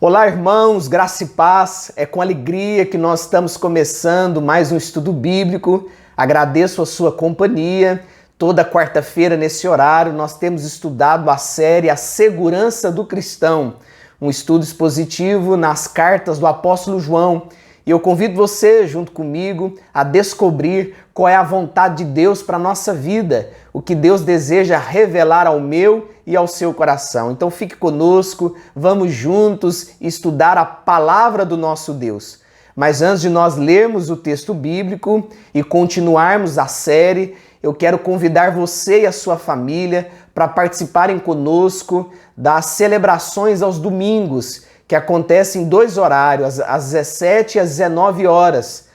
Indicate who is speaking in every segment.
Speaker 1: Olá, irmãos, graça e paz. É com alegria que nós estamos começando mais um estudo bíblico. Agradeço a sua companhia. Toda quarta-feira, nesse horário, nós temos estudado a série A Segurança do Cristão, um estudo expositivo nas cartas do apóstolo João. E eu convido você, junto comigo, a descobrir qual é a vontade de Deus para a nossa vida, o que Deus deseja revelar ao meu e ao seu coração. Então fique conosco, vamos juntos estudar a palavra do nosso Deus. Mas antes de nós lermos o texto bíblico e continuarmos a série, eu quero convidar você e a sua família para participarem conosco das celebrações aos domingos, que acontecem em dois horários, às 17 e às 19 horas.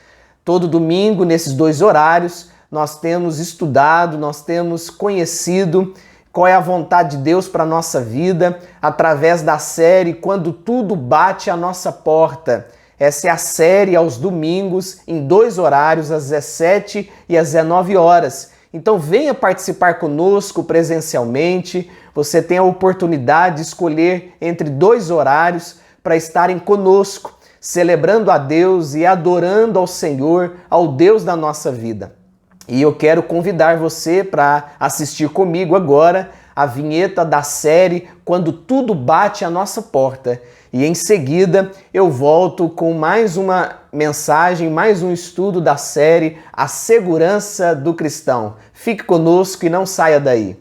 Speaker 1: Todo domingo, nesses dois horários, nós temos estudado, nós temos conhecido qual é a vontade de Deus para a nossa vida, através da série Quando Tudo Bate à Nossa Porta. Essa é a série aos domingos, em dois horários, às 17 e às 19 horas. Então venha participar conosco presencialmente. Você tem a oportunidade de escolher entre dois horários para estarem conosco, celebrando a Deus e adorando ao Senhor, ao Deus da nossa vida. E eu quero convidar você para assistir comigo agora a vinheta da série Quando Tudo Bate à Nossa Porta. E em seguida eu volto com mais uma mensagem, mais um estudo da série A Segurança do Cristão. Fique conosco e não saia daí.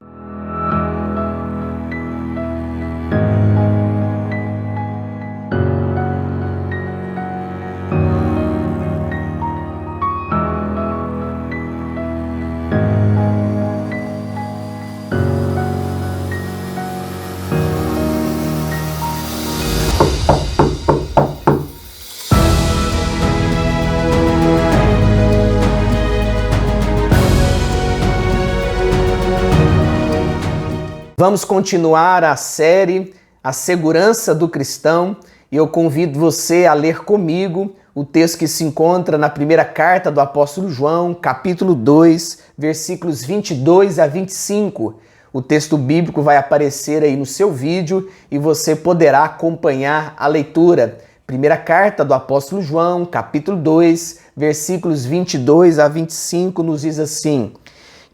Speaker 1: Vamos continuar a série A Segurança do Cristão e eu convido você a ler comigo o texto que se encontra na primeira carta do apóstolo João, capítulo 2, versículos 22 a 25. O texto bíblico vai aparecer aí no seu vídeo e você poderá acompanhar a leitura. Primeira carta do apóstolo João, capítulo 2, versículos 22 a 25, nos diz assim: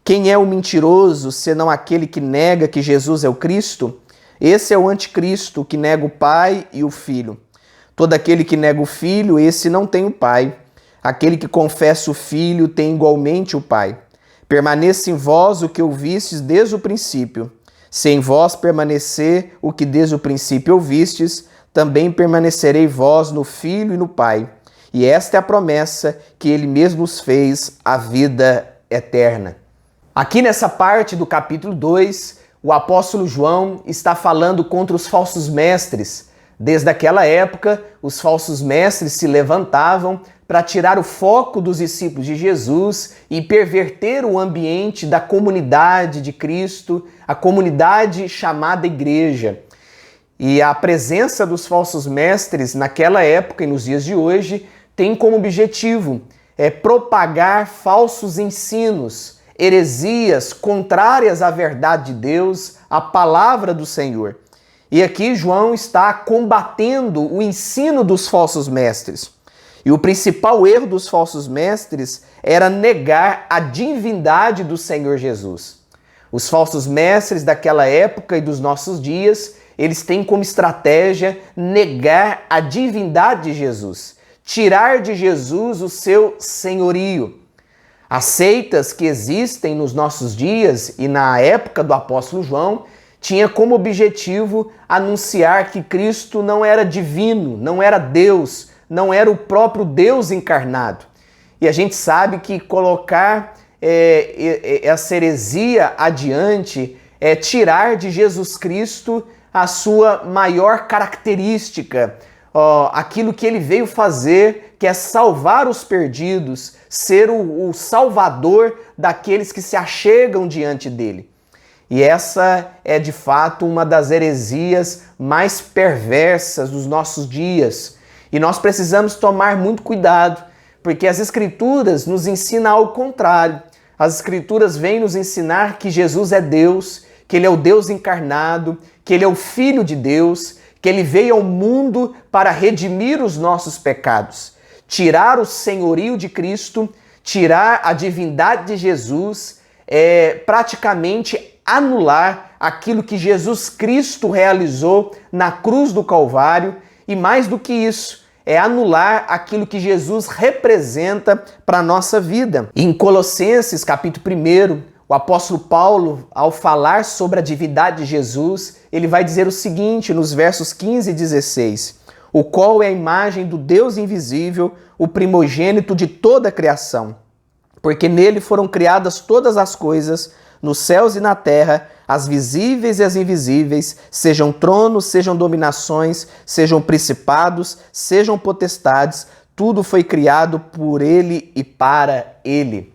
Speaker 1: Quem é o mentiroso, senão aquele que nega que Jesus é o Cristo? Esse é o anticristo, que nega o Pai e o Filho. Todo aquele que nega o Filho, esse não tem o Pai. Aquele que confessa o Filho tem igualmente o Pai. Permaneça em vós o que ouvistes desde o princípio. Se em vós permanecer o que desde o princípio ouvistes, também permanecerei vós no Filho e no Pai. E esta é a promessa que ele mesmo nos fez, a vida eterna. Aqui nessa parte do capítulo 2, o apóstolo João está falando contra os falsos mestres. Desde aquela época, os falsos mestres se levantavam para tirar o foco dos discípulos de Jesus e perverter o ambiente da comunidade de Cristo, a comunidade chamada igreja. E a presença dos falsos mestres naquela época e nos dias de hoje tem como objetivo propagar falsos ensinos, heresias contrárias à verdade de Deus, à palavra do Senhor. E aqui João está combatendo o ensino dos falsos mestres. E o principal erro dos falsos mestres era negar a divindade do Senhor Jesus. Os falsos mestres daquela época e dos nossos dias, eles têm como estratégia negar a divindade de Jesus, tirar de Jesus o seu senhorio. As seitas que existem nos nossos dias e na época do apóstolo João tinha como objetivo anunciar que Cristo não era divino, não era Deus, não era o próprio Deus encarnado. E a gente sabe que colocar essa heresia adiante é tirar de Jesus Cristo a sua maior característica, aquilo que ele veio fazer, que é salvar os perdidos, ser o salvador daqueles que se achegam diante dele. E essa é de fato uma das heresias mais perversas dos nossos dias. E nós precisamos tomar muito cuidado, porque as Escrituras nos ensinam ao contrário. As Escrituras vêm nos ensinar que Jesus é Deus, que Ele é o Deus encarnado, que Ele é o Filho de Deus, que ele veio ao mundo para redimir os nossos pecados, tirar o senhorio de Cristo, tirar a divindade de Jesus, praticamente anular aquilo que Jesus Cristo realizou na cruz do Calvário e mais do que isso, anular aquilo que Jesus representa para a nossa vida. Em Colossenses, capítulo 1, o apóstolo Paulo, ao falar sobre a divindade de Jesus, ele vai dizer o seguinte nos versos 15 e 16: o qual é a imagem do Deus invisível, o primogênito de toda a criação, porque nele foram criadas todas as coisas, nos céus e na terra, as visíveis e as invisíveis, sejam tronos, sejam dominações, sejam principados, sejam potestades, tudo foi criado por ele e para ele.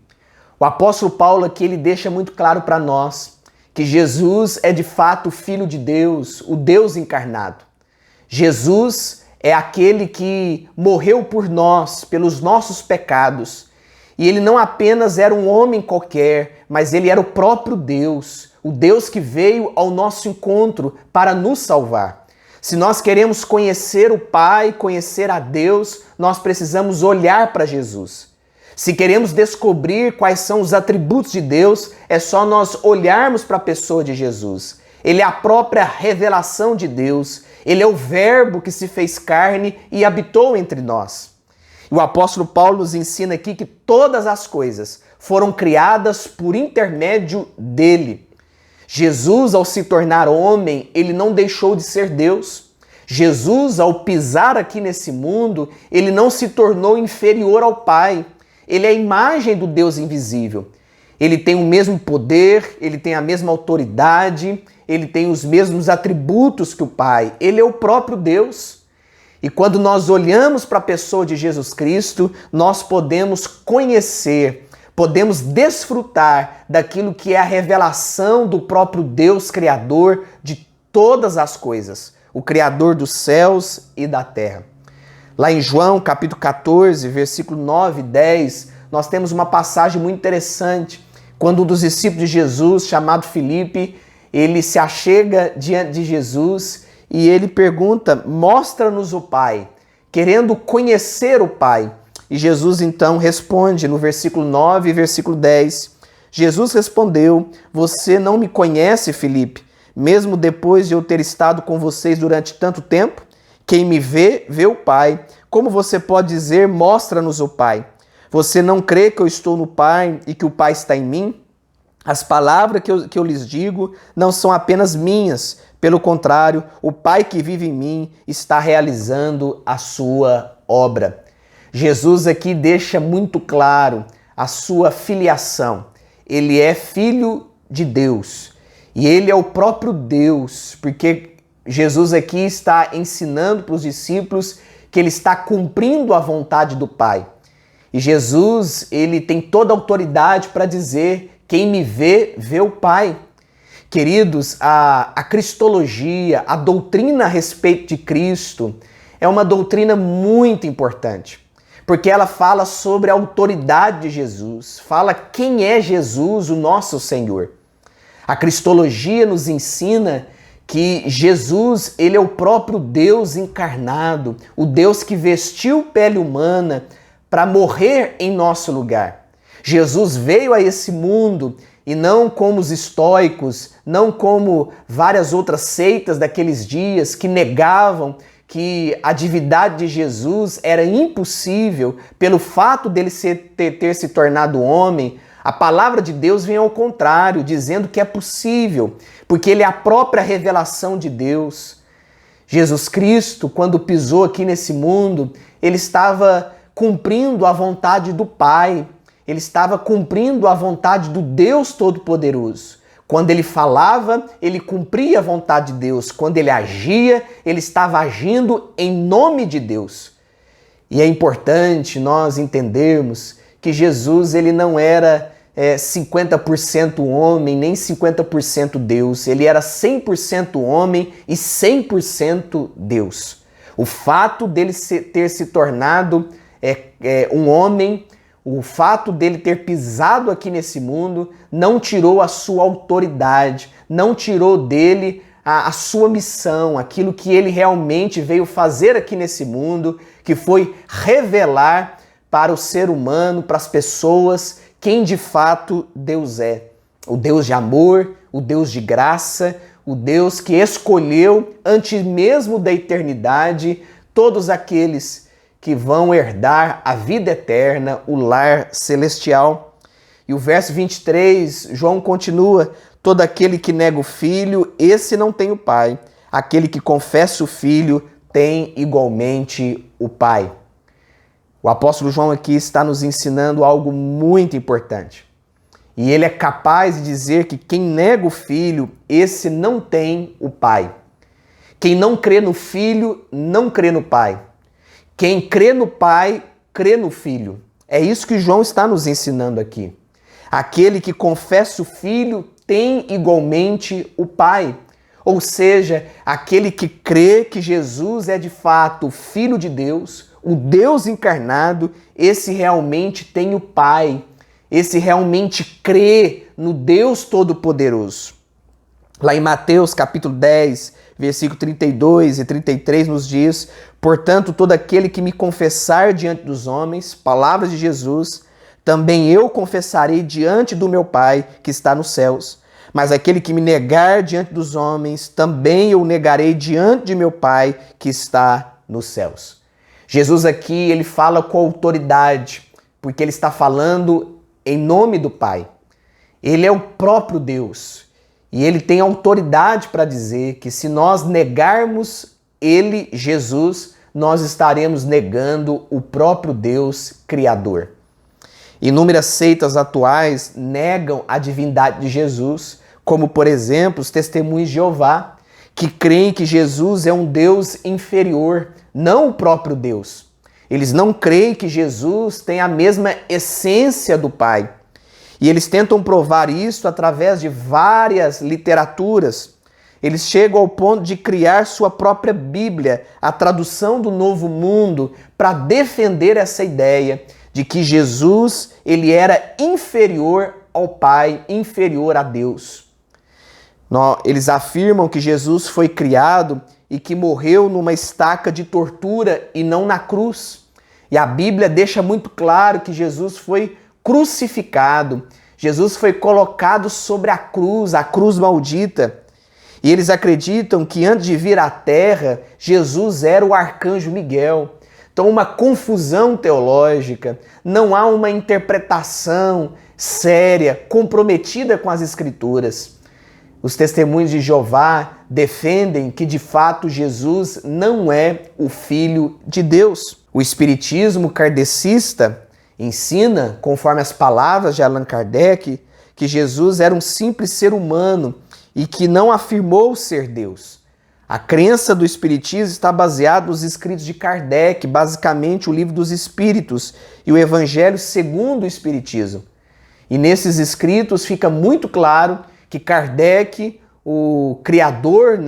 Speaker 1: O apóstolo Paulo aqui ele deixa muito claro para nós que Jesus é de fato o Filho de Deus, o Deus encarnado. Jesus é aquele que morreu por nós, pelos nossos pecados. E ele não apenas era um homem qualquer, mas ele era o próprio Deus, o Deus que veio ao nosso encontro para nos salvar. Se nós queremos conhecer o Pai, conhecer a Deus, nós precisamos olhar para Jesus. Se queremos descobrir quais são os atributos de Deus, é só nós olharmos para a pessoa de Jesus. Ele é a própria revelação de Deus. Ele é o Verbo que se fez carne e habitou entre nós. E o apóstolo Paulo nos ensina aqui que todas as coisas foram criadas por intermédio dele. Jesus, ao se tornar homem, ele não deixou de ser Deus. Jesus, ao pisar aqui nesse mundo, ele não se tornou inferior ao Pai. Ele é a imagem do Deus invisível. Ele tem o mesmo poder, ele tem a mesma autoridade, ele tem os mesmos atributos que o Pai. Ele é o próprio Deus. E quando nós olhamos para a pessoa de Jesus Cristo, nós podemos conhecer, podemos desfrutar daquilo que é a revelação do próprio Deus Criador de todas as coisas, o Criador dos céus e da terra. Lá em João, capítulo 14, versículo 9 e 10, nós temos uma passagem muito interessante, quando um dos discípulos de Jesus, chamado Filipe, ele se achega diante de Jesus e ele pergunta: mostra-nos o Pai, querendo conhecer o Pai. E Jesus então responde no versículo 9 e versículo 10. Jesus respondeu: você não me conhece, Filipe, mesmo depois de eu ter estado com vocês durante tanto tempo? Quem me vê, vê o Pai. Como você pode dizer, mostra-nos o Pai? Você não crê que eu estou no Pai e que o Pai está em mim? As palavras que eu lhes digo não são apenas minhas. Pelo contrário, o Pai que vive em mim está realizando a sua obra. Jesus aqui deixa muito claro a sua filiação. Ele é filho de Deus e ele é o próprio Deus, porque Jesus aqui está ensinando para os discípulos que ele está cumprindo a vontade do Pai. E Jesus, ele tem toda a autoridade para dizer: quem me vê, vê o Pai. Queridos, a cristologia, a doutrina a respeito de Cristo, é uma doutrina muito importante, porque ela fala sobre a autoridade de Jesus, fala quem é Jesus, o nosso Senhor. A cristologia nos ensina que Jesus, ele é o próprio Deus encarnado, o Deus que vestiu pele humana para morrer em nosso lugar. Jesus veio a esse mundo e não como os estoicos, não como várias outras seitas daqueles dias que negavam que a divindade de Jesus era impossível pelo fato dele ter se tornado homem. A palavra de Deus vem ao contrário, dizendo que é possível, porque ele é a própria revelação de Deus. Jesus Cristo, quando pisou aqui nesse mundo, ele estava cumprindo a vontade do Pai. Ele estava cumprindo a vontade do Deus Todo-Poderoso. Quando ele falava, ele cumpria a vontade de Deus. Quando ele agia, ele estava agindo em nome de Deus. E é importante nós entendermos que Jesus ele não era 50% homem, nem 50% Deus. Ele era 100% homem e 100% Deus. O fato dele ter se tornado um homem, o fato dele ter pisado aqui nesse mundo, não tirou a sua autoridade, não tirou dele a sua missão, aquilo que ele realmente veio fazer aqui nesse mundo, que foi revelar para o ser humano, para as pessoas, quem de fato Deus é. O Deus de amor, o Deus de graça, o Deus que escolheu, antes mesmo da eternidade, todos aqueles que vão herdar a vida eterna, o lar celestial. E o verso 23, João continua: todo aquele que nega o Filho, esse não tem o Pai. Aquele que confessa o Filho tem igualmente o Pai. O apóstolo João aqui está nos ensinando algo muito importante. E ele é capaz de dizer que quem nega o Filho, esse não tem o Pai. Quem não crê no Filho, não crê no Pai. Quem crê no Pai, crê no Filho. É isso que João está nos ensinando aqui. Aquele que confessa o Filho tem igualmente o Pai. Ou seja, aquele que crê que Jesus é de fato o Filho de Deus, o Deus encarnado, esse realmente tem o Pai. Esse realmente crê no Deus Todo-Poderoso. Lá em Mateus capítulo 10, versículo 32 e 33 nos diz: portanto, todo aquele que me confessar diante dos homens, palavras de Jesus, também eu confessarei diante do meu Pai que está nos céus. Mas aquele que me negar diante dos homens, também eu negarei diante de meu Pai que está nos céus. Jesus aqui, ele fala com autoridade, porque ele está falando em nome do Pai. Ele é o próprio Deus. E ele tem autoridade para dizer que se nós negarmos ele, Jesus, nós estaremos negando o próprio Deus Criador. Inúmeras seitas atuais negam a divindade de Jesus, como, por exemplo, os Testemunhos de Jeová, que creem que Jesus é um Deus inferior, não o próprio Deus. Eles não creem que Jesus tem a mesma essência do Pai. E eles tentam provar isso através de várias literaturas. Eles chegam ao ponto de criar sua própria Bíblia, a tradução do Novo Mundo, para defender essa ideia de que Jesus ele era inferior ao Pai, inferior a Deus. Eles afirmam que Jesus foi criado e que morreu numa estaca de tortura e não na cruz. E a Bíblia deixa muito claro que Jesus foi crucificado. Jesus foi colocado sobre a cruz maldita. E eles acreditam que antes de vir à terra, Jesus era o arcanjo Miguel. Então, uma confusão teológica, não há uma interpretação séria, comprometida com as Escrituras. Os Testemunhos de Jeová defendem que, de fato, Jesus não é o Filho de Deus. O Espiritismo kardecista ensina, conforme as palavras de Allan Kardec, que Jesus era um simples ser humano e que não afirmou ser Deus. A crença do Espiritismo está baseada nos escritos de Kardec, basicamente o Livro dos Espíritos e o Evangelho segundo o Espiritismo. E nesses escritos fica muito claro que Kardec, o criador,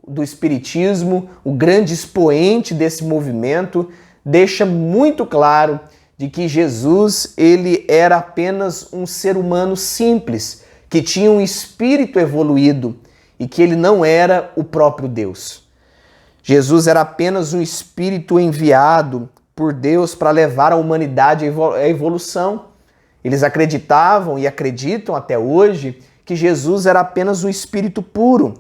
Speaker 1: do Espiritismo, o grande expoente desse movimento, deixa muito claro de que Jesus ele era apenas um ser humano simples, que tinha um espírito evoluído e que ele não era o próprio Deus. Jesus era apenas um espírito enviado por Deus para levar a humanidade à evolução. Eles acreditavam e acreditam até hoje que Jesus era apenas um espírito puro.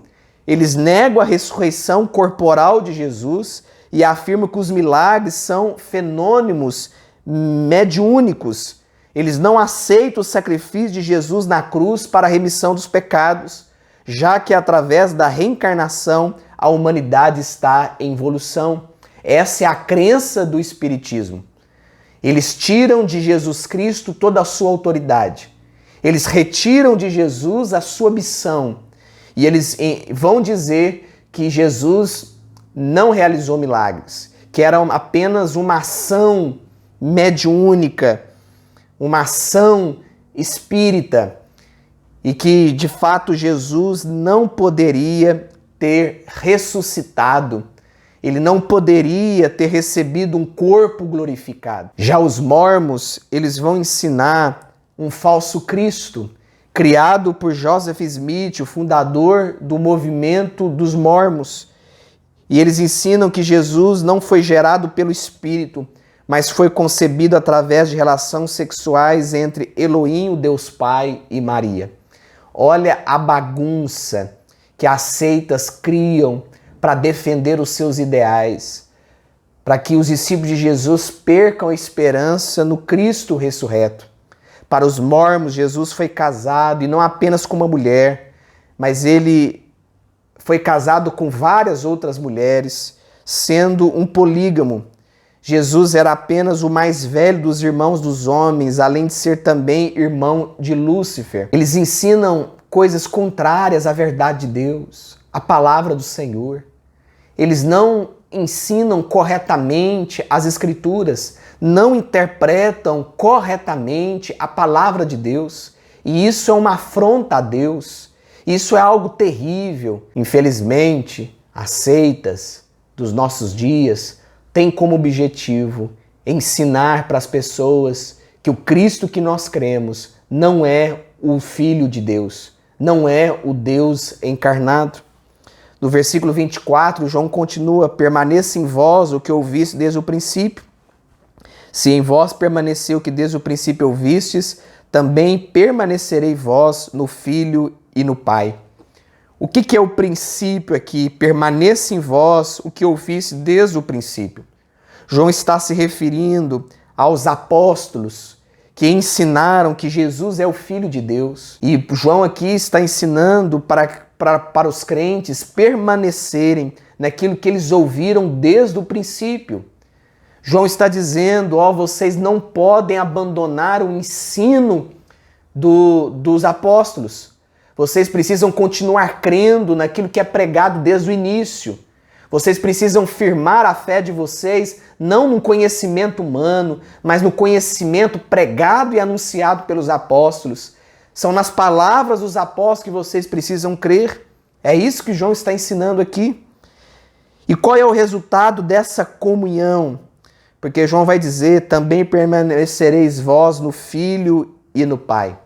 Speaker 1: Eles negam a ressurreição corporal de Jesus e afirmam que os milagres são fenômenos mediúnicos. Eles não aceitam o sacrifício de Jesus na cruz para a remissão dos pecados, já que através da reencarnação a humanidade está em evolução. Essa é a crença do Espiritismo. Eles tiram de Jesus Cristo toda a sua autoridade. Eles retiram de Jesus a sua missão. E eles vão dizer que Jesus não realizou milagres, que era apenas uma ação mediúnica, uma ação espírita, e que de fato Jesus não poderia ter ressuscitado, ele não poderia ter recebido um corpo glorificado. Já os mormons, eles vão ensinar um falso Cristo, criado por Joseph Smith, o fundador do movimento dos Mormons. E eles ensinam que Jesus não foi gerado pelo Espírito, mas foi concebido através de relações sexuais entre Elohim, o Deus Pai, e Maria. Olha a bagunça que as seitas criam para defender os seus ideais, para que os discípulos de Jesus percam a esperança no Cristo ressurreto. Para os mormons, Jesus foi casado, e não apenas com uma mulher, mas ele foi casado com várias outras mulheres, sendo um polígamo. Jesus era apenas o mais velho dos irmãos dos homens, além de ser também irmão de Lúcifer. Eles ensinam coisas contrárias à verdade de Deus, à palavra do Senhor. Eles não ensinam corretamente as Escrituras, não interpretam corretamente a palavra de Deus. E isso é uma afronta a Deus. Isso é algo terrível. Infelizmente, as seitas dos nossos dias têm como objetivo ensinar para as pessoas que o Cristo que nós cremos não é o Filho de Deus, não é o Deus encarnado. No versículo 24, João continua: permaneça em vós o que ouviste desde o princípio. Se em vós permaneceu o que desde o princípio ouvistes, também permanecerei vós no Filho e no Pai. O que é o princípio aqui? Permaneça em vós o que ouviste desde o princípio. João está se referindo aos apóstolos que ensinaram que Jesus é o Filho de Deus. E João aqui está ensinando para os crentes permanecerem naquilo que eles ouviram desde o princípio. João está dizendo, vocês não podem abandonar o ensino dos apóstolos. Vocês precisam continuar crendo naquilo que é pregado desde o início. Vocês precisam firmar a fé de vocês, não no conhecimento humano, mas no conhecimento pregado e anunciado pelos apóstolos. São nas palavras dos apóstolos que vocês precisam crer. É isso que João está ensinando aqui. E qual é o resultado dessa comunhão? Porque João vai dizer, também permanecereis vós no Filho e no Pai.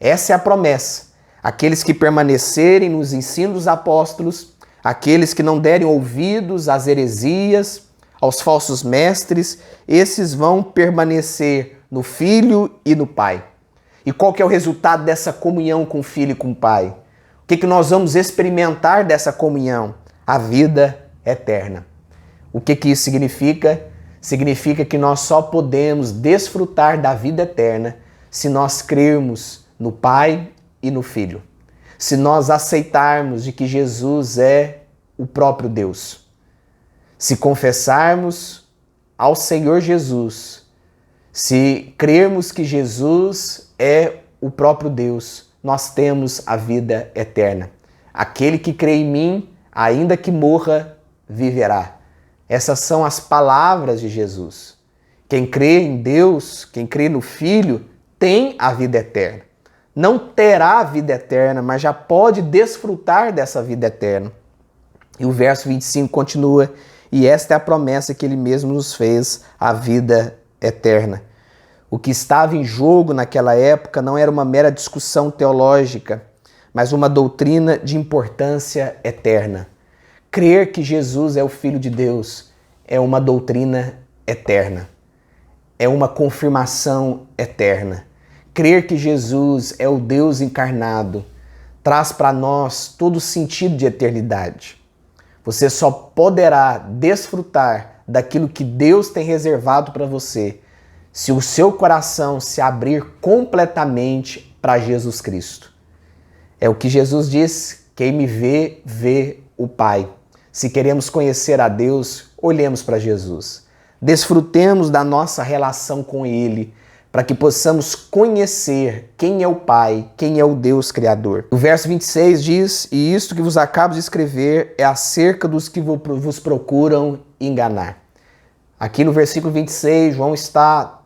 Speaker 1: Essa é a promessa. Aqueles que permanecerem nos ensinos dos apóstolos, aqueles que não derem ouvidos às heresias, aos falsos mestres, esses vão permanecer no Filho e no Pai. E qual que é o resultado dessa comunhão com o Filho e com o Pai? O que nós vamos experimentar dessa comunhão? A vida eterna. O que isso significa? Significa que nós só podemos desfrutar da vida eterna se nós crermos no Pai e no Filho. Se nós aceitarmos de que Jesus é o próprio Deus. Se confessarmos ao Senhor Jesus, se crermos que Jesus é o próprio Deus, nós temos a vida eterna. Aquele que crê em mim, ainda que morra, viverá. Essas são as palavras de Jesus. Quem crê em Deus, quem crê no Filho, tem a vida eterna. Não terá a vida eterna, mas já pode desfrutar dessa vida eterna. E o verso 25 continua, e esta é a promessa que ele mesmo nos fez, a vida eterna. O que estava em jogo naquela época não era uma mera discussão teológica, mas uma doutrina de importância eterna. Crer que Jesus é o Filho de Deus é uma doutrina eterna. É uma confirmação eterna. Crer que Jesus é o Deus encarnado traz para nós todo o sentido de eternidade. Você só poderá desfrutar daquilo que Deus tem reservado para você se o seu coração se abrir completamente para Jesus Cristo. É o que Jesus diz, quem me vê, vê o Pai. Se queremos conhecer a Deus, olhemos para Jesus. Desfrutemos da nossa relação com Ele, para que possamos conhecer quem é o Pai, quem é o Deus Criador. O verso 26 diz, e isto que vos acabo de escrever é acerca dos que vos procuram enganar. Aqui no versículo 26, João está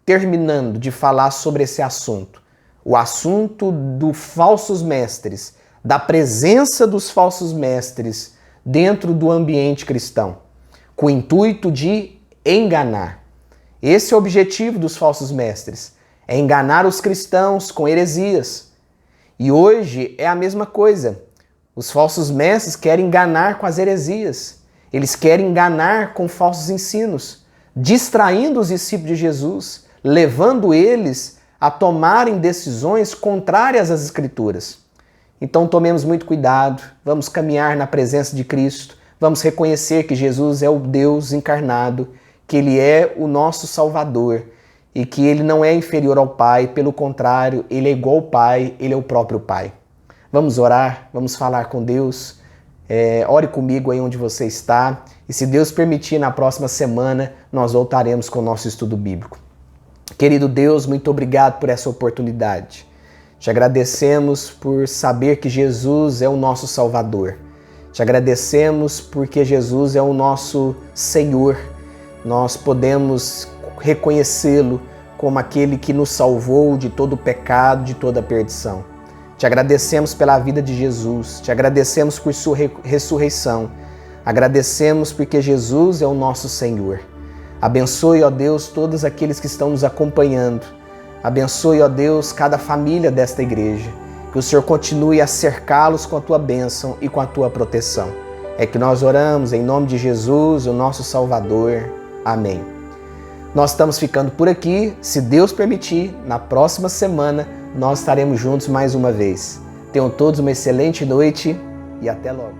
Speaker 1: terminando de falar sobre esse assunto. O assunto dos falsos mestres, da presença dos falsos mestres dentro do ambiente cristão, com o intuito de enganar. Esse é o objetivo dos falsos mestres, é enganar os cristãos com heresias. E hoje é a mesma coisa. Os falsos mestres querem enganar com as heresias. Eles querem enganar com falsos ensinos, distraindo os discípulos de Jesus, levando eles a tomarem decisões contrárias às Escrituras. Então tomemos muito cuidado, vamos caminhar na presença de Cristo, vamos reconhecer que Jesus é o Deus encarnado, que Ele é o nosso Salvador e que Ele não é inferior ao Pai, pelo contrário, Ele é igual ao Pai, Ele é o próprio Pai. Vamos orar, vamos falar com Deus. Ore comigo aí onde você está e, se Deus permitir, na próxima semana nós voltaremos com o nosso estudo bíblico. Querido Deus, muito obrigado por essa oportunidade. Te agradecemos por saber que Jesus é o nosso Salvador. Te agradecemos porque Jesus é o nosso Senhor. Nós podemos reconhecê-lo como aquele que nos salvou de todo o pecado, de toda a perdição. Te agradecemos pela vida de Jesus, te agradecemos por sua ressurreição, agradecemos porque Jesus é o nosso Senhor. Abençoe, ó Deus, todos aqueles que estão nos acompanhando. Abençoe, ó Deus, cada família desta igreja. Que o Senhor continue a cercá-los com a tua bênção e com a tua proteção. É que nós oramos em nome de Jesus, o nosso Salvador. Amém. Nós estamos ficando por aqui. Se Deus permitir, na próxima semana nós estaremos juntos mais uma vez. Tenham todos uma excelente noite e até logo.